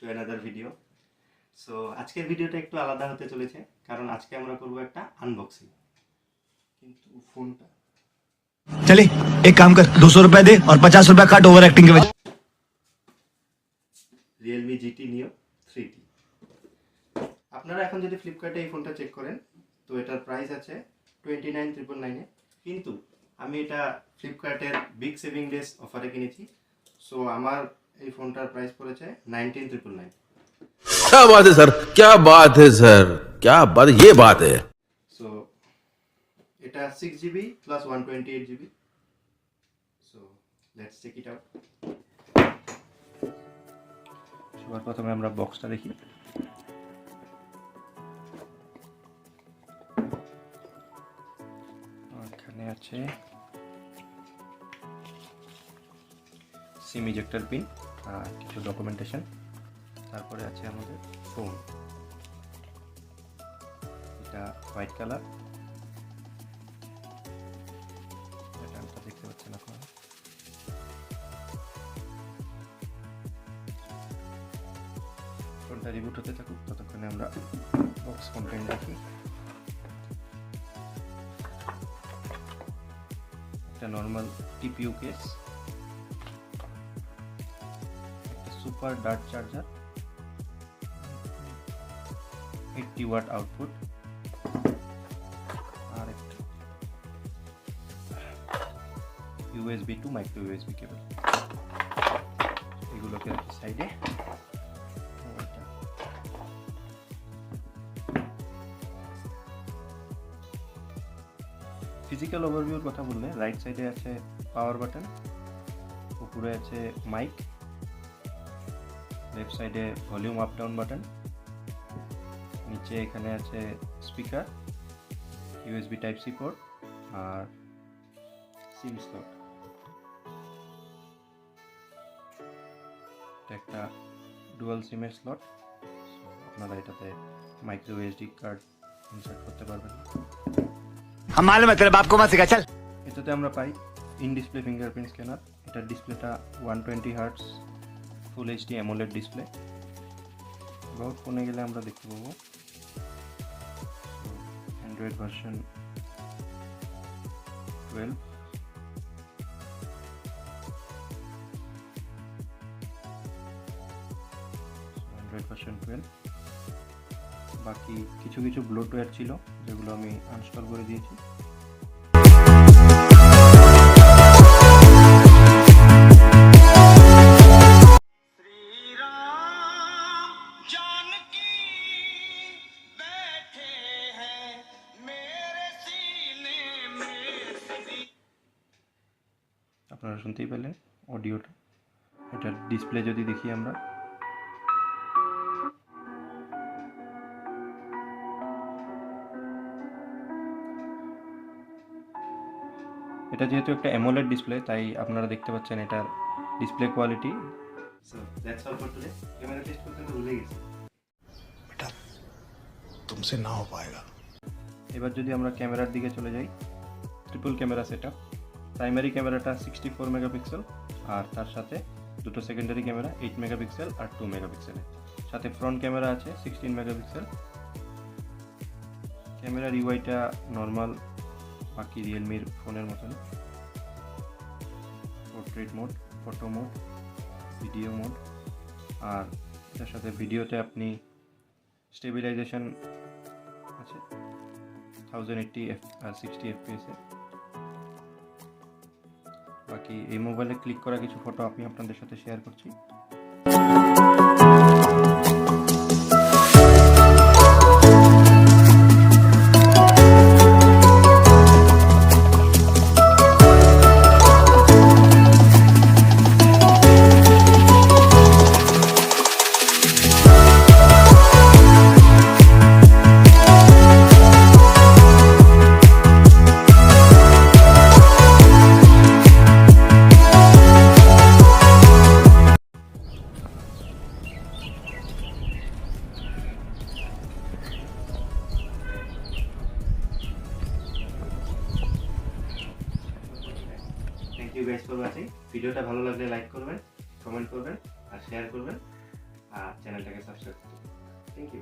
to another video. So আজকের ভিডিওটা একটু আলাদা হতে চলেছে কারণ আজকে আমরা করব একটা আনবক্সিং। কিন্তু ফোনটা चले एक काम कर 200 रुपए दे और 50 रुपए काट ओवर एक्टिंग के वजह। Realme GT Neo 3D। আপনারা এখন যদি ফ্লিপকার্টে এই ফোনটা চেক করেন তো এটার প্রাইস আছে 29,999 এ, কিন্তু আমি এটা ফ্লিপকার্টের বিগ সেভিং ডেজ অফারে কিনেছি। সো আমার এই ফোনটার প্রাইস পড়েছে 19,999। क्या बात है सर, क्या बात है सर, क्या बात, ये बात है। সো এটা 6GB plus 128GB। So let's check it out. সবার প্রথমে আমরা বক্সটা দেখি। এখানে আছে সিম ইজেক্টর পিন আর কিছু ডকুমেন্টেশন। তারপরে আছে আমাদের ফোন, এটা হোয়াইট কালার, এটা দেখতে পাচ্ছেন আপনারা। ফোনটা রিবুট হতে থাকুক, ততক্ষণে আমরা বক্স কন্টেন্ট দেখি। একটা নর্মাল টিপিইউ কেস, একটা super dart charger, 80 watt output, আর একটা USB to micro USB cable. এগুলোকে রাখি সাইডে। ফিজিক্যাল ওভারভিউর কথা বললে রাইট সাইডে আছে পাওয়ার বাটন, উপরে আছে মাইক, লেফট সাইডে ভলিউম আপ ডাউন বাটন, নিচে এখানে আছে speaker, USB type C port আর সিম স্লট। এটা একটা ডুয়াল সিমের স্লট, আপনারা এটাতে মাইক্রো SD কার্ড ইনসার্ট করতে পারবেন। हम मालूम है तेरे बाप को मत सिखा चल। এটাতে আমরা পাই ইন ডিসপ্লে ফিঙ্গারপ্রিন্ট স্ক্যানার। এটার ডিসপ্লেটা 120 hertz full HD AMOLED display. About ফোনে গেলে আমরা দেখতে পাবো অ্যান্ড্রয়েড ভার্সন 12, অ্যান্ড্রয়েড ভার্সন 12। বাকি কিছু কিছু ব্লোটওয়্যার ছিল যেগুলো আমি আনস্টল করে দিয়েছি। আপনারা শুনতেই পেলেন অডিওটা। এটার ডিসপ্লে যদি দেখি আমরা, এটা যেহেতু একটা AMOLED ডিসপ্লে তাই আপনারা দেখতে পাচ্ছেন এটার display quality. So that's all for today. Camera test করতে তো ভুলে গেছি बेटा तुमसे ना हो पाएगा। এবার যদি আমরা ক্যামেরার দিকে চলে যাই, ট্রিপল ক্যামেরা সেটআপ। প্রাইমারি ক্যামেরাটা 64 মেগাপিক্সেল আর তার সাথে দুটো সেকেন্ডারি ক্যামেরা 8 মেগাপিক্সেল আর 2 মেগাপিক্সেলের সাথে ফ্রন্ট ক্যামেরা আছে 16 মেগাপিক্সেল। ক্যামেরার ইউআইটা নর্মাল, বাকি রিয়েলমির ফোনের মতন। Portrait mode, photo mode, video mode, আর এটার সাথে ভিডিওতে আপনি স্টেবিলাইজেশন আছে 1080 আর 60 FPS এ। বাকি এই মোবাইলে ক্লিক করা কিছু ফটো আমি আপনাদের সাথে শেয়ার করছি। Thank you guys for watching. ভিডিওটা ভালো লাগলে লাইক করবেন, কমেন্ট করবেন আর শেয়ার করবেন। আর চ্যানেলটাকে সাবস্ক্রাইব করতে। Thank you.